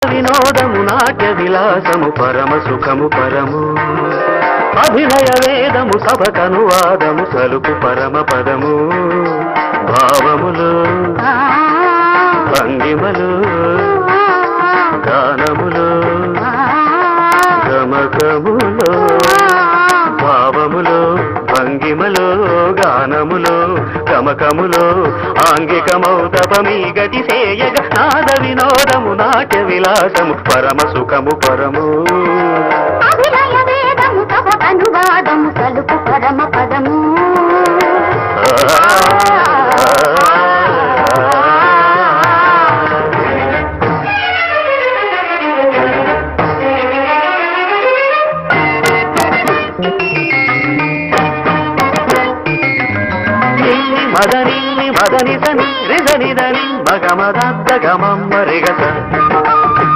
వినోదము నాట్య విలాసము పరమ సుఖము పరము అభినయ వేదము సభకనువాదము సలుపు పరమ పదము భావములు భంగిమలు గానములు గమకములు భావములు భంగిమలు గానములు గమకములు ఆంగికమౌతపమీ గతి సేయగ నాద వినోదము నాట్య విలాసము పరమ సుఖము పరము అభినయ వేదము సభకనువాదము సలుపు పరమ పదము మదని మదని సని రిదని దని మగమద గమమ్మ రిగస